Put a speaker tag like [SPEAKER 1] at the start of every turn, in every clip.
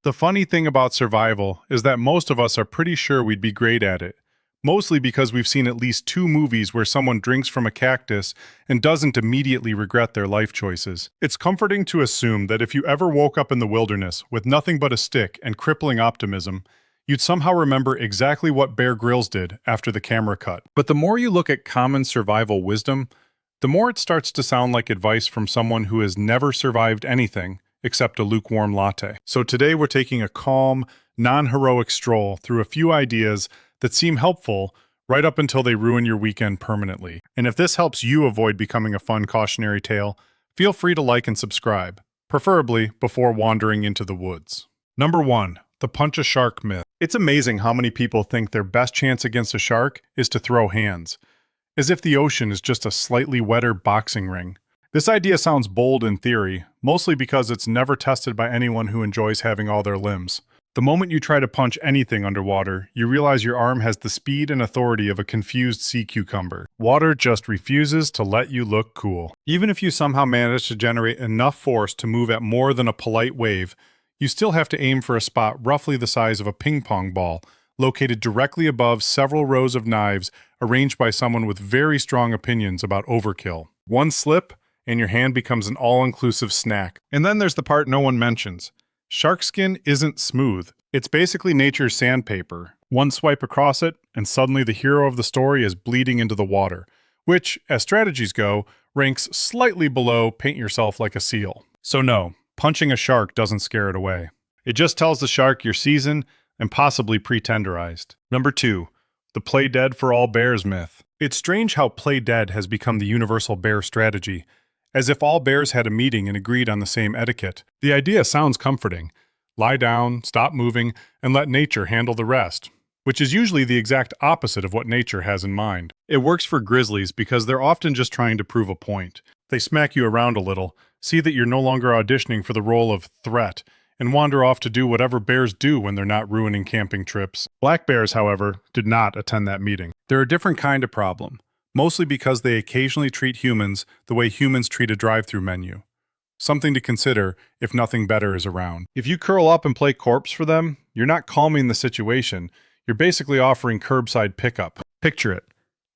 [SPEAKER 1] The funny thing about survival is that most of us are pretty sure we'd be great at it, mostly because we've seen at least two movies where someone drinks from a cactus and doesn't immediately regret their life choices. It's comforting to assume that if you ever woke up in the wilderness with nothing but a stick and crippling optimism, you'd somehow remember exactly what Bear Grylls did after the camera cut. But the more you look at common survival wisdom, the more it starts to sound like advice from someone who has never survived anything except a lukewarm latte. So today we're taking a calm, non-heroic stroll through a few ideas that seem helpful right up until they ruin your weekend permanently. And if this helps you avoid becoming a fun cautionary tale, feel free to like and subscribe, preferably before wandering into the woods. Number 1. The punch a shark myth. It's amazing how many people think their best chance against a shark is to throw hands, as if the ocean is just a slightly wetter boxing ring. This idea sounds bold in theory, mostly because it's never tested by anyone who enjoys having all their limbs. The moment you try to punch anything underwater, you realize your arm has the speed and authority of a confused sea cucumber. Water just refuses to let you look cool. Even if you somehow manage to generate enough force to move at more than a polite wave, you still have to aim for a spot roughly the size of a ping pong ball, located directly above several rows of knives arranged by someone with very strong opinions about overkill. One slip, and your hand becomes an all-inclusive snack. And then there's the part no one mentions. Shark skin isn't smooth. It's basically nature's sandpaper. One swipe across it, and suddenly the hero of the story is bleeding into the water, which, as strategies go, ranks slightly below paint yourself like a seal. So no, punching a shark doesn't scare it away. It just tells the shark you're seasoned and possibly pre-tenderized. Number 2. The play dead for all bears myth. It's strange how play dead has become the universal bear strategy, as if all bears had a meeting and agreed on the same etiquette. The idea sounds comforting. Lie down, stop moving, and let nature handle the rest, which is usually the exact opposite of what nature has in mind. It works for grizzlies because they're often just trying to prove a point. They smack you around a little, see that you're no longer auditioning for the role of threat, and wander off to do whatever bears do when they're not ruining camping trips. Black bears, however, did not attend that meeting. They're a different kind of problem, mostly because they occasionally treat humans the way humans treat a drive-thru menu. Something to consider if nothing better is around. If you curl up and play corpse for them, you're not calming the situation, you're basically offering curbside pickup. Picture it.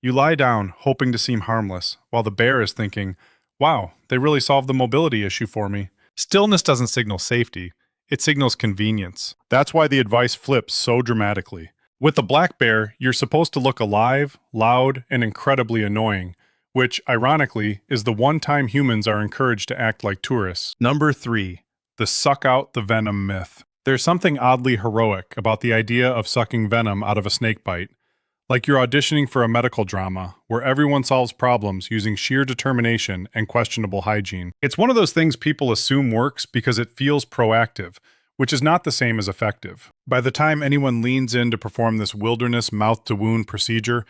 [SPEAKER 1] You lie down, hoping to seem harmless, while the bear is thinking, wow, they really solved the mobility issue for me. Stillness doesn't signal safety, it signals convenience. That's why the advice flips so dramatically. With the black bear, you're supposed to look alive, loud, and incredibly annoying, which, ironically, is the one time humans are encouraged to act like tourists. Number 3. The suck out the venom myth. There's something oddly heroic about the idea of sucking venom out of a snake bite, like you're auditioning for a medical drama, where everyone solves problems using sheer determination and questionable hygiene. It's one of those things people assume works because it feels proactive, which is not the same as effective. By the time anyone leans in to perform this wilderness mouth-to-wound procedure,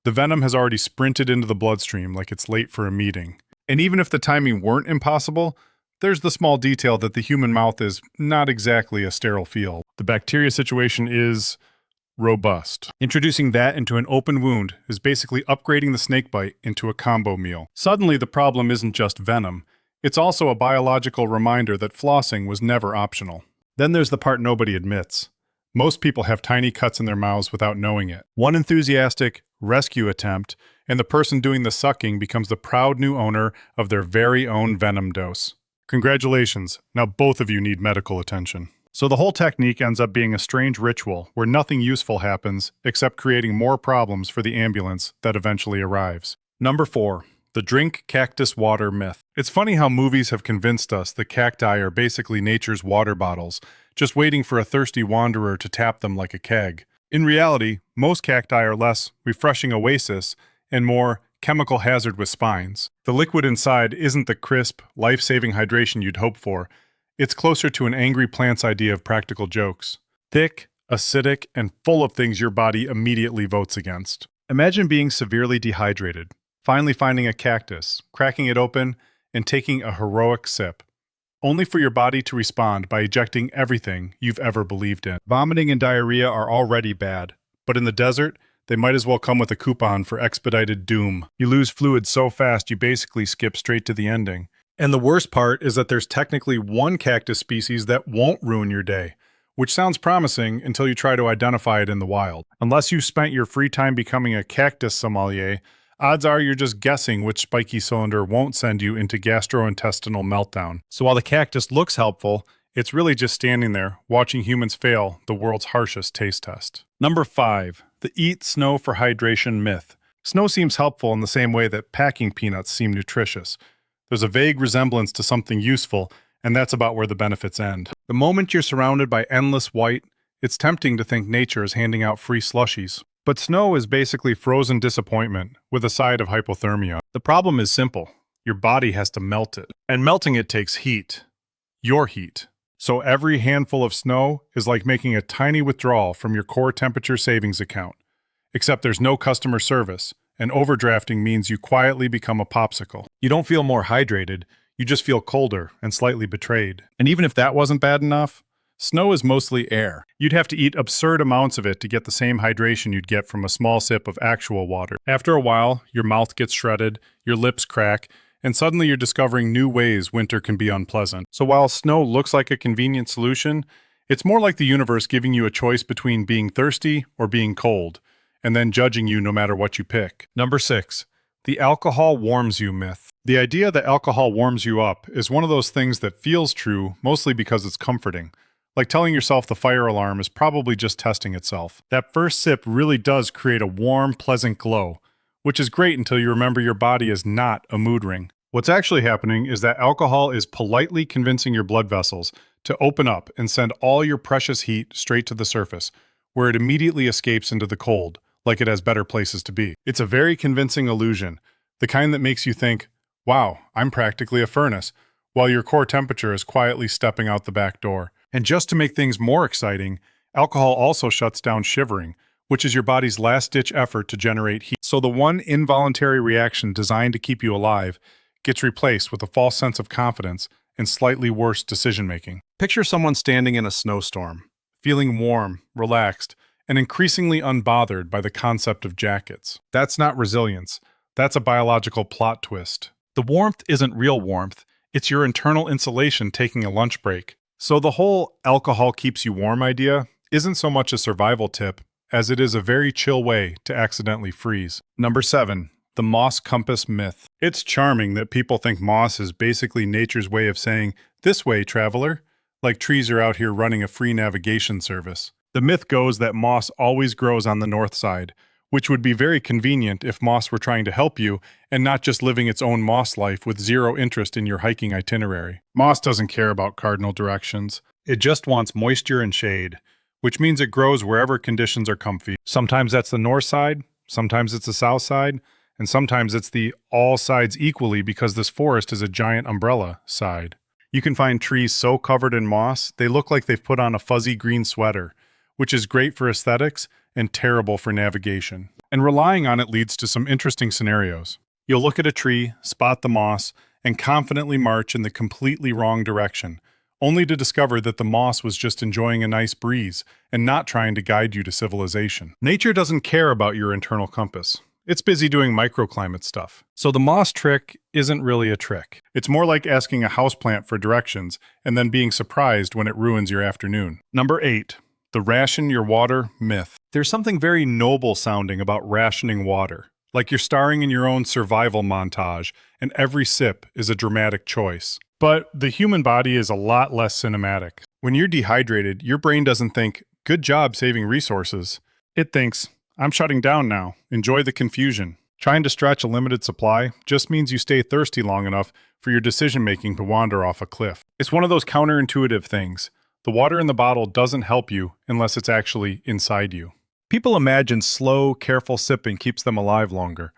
[SPEAKER 1] the venom has already sprinted into the bloodstream like it's late for a meeting. And even if the timing weren't impossible, there's the small detail that the human mouth is not exactly a sterile field. The bacteria situation is robust. Introducing that into an open wound is basically upgrading the snakebite into a combo meal. Suddenly, the problem isn't just venom. It's also a biological reminder that flossing was never optional. Then there's the part nobody admits. Most people have tiny cuts in their mouths without knowing it. One enthusiastic rescue attempt, and the person doing the sucking becomes the proud new owner of their very own venom dose. Congratulations, now both of you need medical attention. So the whole technique ends up being a strange ritual where nothing useful happens except creating more problems for the ambulance that eventually arrives. Number 4. The drink cactus water myth. It's funny how movies have convinced us that cacti are basically nature's water bottles, just waiting for a thirsty wanderer to tap them like a keg. In reality, most cacti are less refreshing oasis and more chemical hazard with spines. The liquid inside isn't the crisp, life-saving hydration you'd hope for. It's closer to an angry plant's idea of practical jokes. Thick, acidic, and full of things your body immediately votes against. Imagine being severely dehydrated, finally finding a cactus, cracking it open, and taking a heroic sip, only for your body to respond by ejecting everything you've ever believed in. Vomiting and diarrhea are already bad, but in the desert, they might as well come with a coupon for expedited doom. You lose fluid so fast you basically skip straight to the ending. And the worst part is that there's technically one cactus species that won't ruin your day, which sounds promising until you try to identify it in the wild. Unless you spent your free time becoming a cactus sommelier, odds are you're just guessing which spiky cylinder won't send you into gastrointestinal meltdown. So while the cactus looks helpful, it's really just standing there, watching humans fail the world's harshest taste test. Number 5. The eat snow for hydration myth. Snow seems helpful in the same way that packing peanuts seem nutritious. There's a vague resemblance to something useful, and that's about where the benefits end. The moment you're surrounded by endless white, it's tempting to think nature is handing out free slushies. But snow is basically frozen disappointment with a side of hypothermia. The problem is simple. Your body has to melt it. And melting it takes heat. Your heat. So every handful of snow is like making a tiny withdrawal from your core temperature savings account. Except there's no customer service, and overdrafting means you quietly become a popsicle. You don't feel more hydrated, you just feel colder and slightly betrayed. And even if that wasn't bad enough, snow is mostly air. You'd have to eat absurd amounts of it to get the same hydration you'd get from a small sip of actual water. After a while, your mouth gets shredded, your lips crack, and suddenly you're discovering new ways winter can be unpleasant. So while snow looks like a convenient solution, it's more like the universe giving you a choice between being thirsty or being cold, and then judging you no matter what you pick. Number 6. The alcohol warms you myth. The idea that alcohol warms you up is one of those things that feels true mostly because it's comforting. Like telling yourself the fire alarm is probably just testing itself. That first sip really does create a warm, pleasant glow, which is great until you remember your body is not a mood ring. What's actually happening is that alcohol is politely convincing your blood vessels to open up and send all your precious heat straight to the surface, where it immediately escapes into the cold, like it has better places to be. It's a very convincing illusion, the kind that makes you think, wow, I'm practically a furnace, while your core temperature is quietly stepping out the back door. And just to make things more exciting, alcohol also shuts down shivering, which is your body's last-ditch effort to generate heat. So the one involuntary reaction designed to keep you alive gets replaced with a false sense of confidence and slightly worse decision-making. Picture someone standing in a snowstorm, feeling warm, relaxed, and increasingly unbothered by the concept of jackets. That's not resilience. That's a biological plot twist. The warmth isn't real warmth. It's your internal insulation taking a lunch break. So the whole alcohol keeps you warm idea isn't so much a survival tip as it is a very chill way to accidentally freeze. Number 7. The moss compass myth. It's charming that people think moss is basically nature's way of saying, "This way, traveler," like trees are out here running a free navigation service. The myth goes that moss always grows on the north side, which would be very convenient if moss were trying to help you and not just living its own moss life with zero interest in your hiking itinerary. Moss doesn't care about cardinal directions. It just wants moisture and shade, which means it grows wherever conditions are comfy. Sometimes that's the north side, sometimes it's the south side, and sometimes it's the all sides equally because this forest is a giant umbrella side. You can find trees so covered in moss, they look like they've put on a fuzzy green sweater, which is great for aesthetics and terrible for navigation. And relying on it leads to some interesting scenarios. You'll look at a tree, spot the moss, and confidently march in the completely wrong direction, only to discover that the moss was just enjoying a nice breeze and not trying to guide you to civilization. Nature doesn't care about your internal compass. It's busy doing microclimate stuff. So the moss trick isn't really a trick. It's more like asking a houseplant for directions and then being surprised when it ruins your afternoon. Number 8. The ration your water myth. There's something very noble sounding about rationing water, like you're starring in your own survival montage, and every sip is a dramatic choice. But the human body is a lot less cinematic. When you're dehydrated, your brain doesn't think, "Good job saving resources." It thinks, "I'm shutting down now. Enjoy the confusion." Trying to stretch a limited supply just means you stay thirsty long enough for your decision-making to wander off a cliff. It's one of those counterintuitive things. The water in the bottle doesn't help you unless it's actually inside you. People imagine slow, careful sipping keeps them alive longer.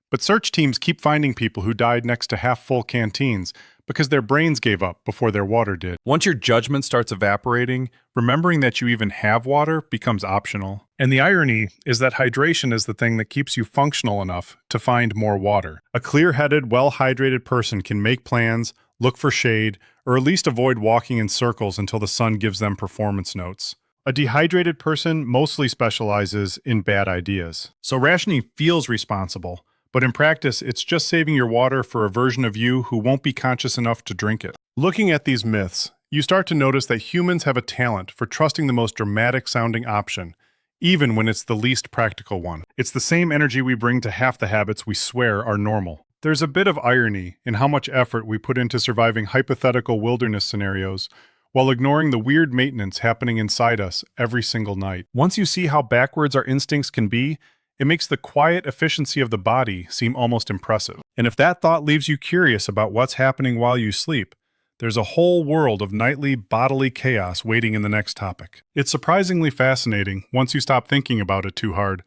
[SPEAKER 1] But search teams keep finding people who died next to half-full canteens because their brains gave up before their water did. Once your judgment starts evaporating, remembering that you even have water becomes optional. And the irony is that hydration is the thing that keeps you functional enough to find more water. A clear-headed, well-hydrated person can make plans, look for shade, or at least avoid walking in circles until the sun gives them performance notes. A dehydrated person mostly specializes in bad ideas. So rationing feels responsible, but in practice, it's just saving your water for a version of you who won't be conscious enough to drink it. Looking at these myths, You start to notice that humans have a talent for trusting the most dramatic sounding option, even when it's the least practical one. It's the same energy we bring to half the habits we swear are normal. There's a bit of irony in how much effort we put into surviving hypothetical wilderness scenarios while ignoring the weird maintenance happening inside us every single night. Once you see how backwards our instincts can be, it makes the quiet efficiency of the body seem almost impressive. And if that thought leaves you curious about what's happening while you sleep, there's a whole world of nightly bodily chaos waiting in the next topic. It's surprisingly fascinating once you stop thinking about it too hard.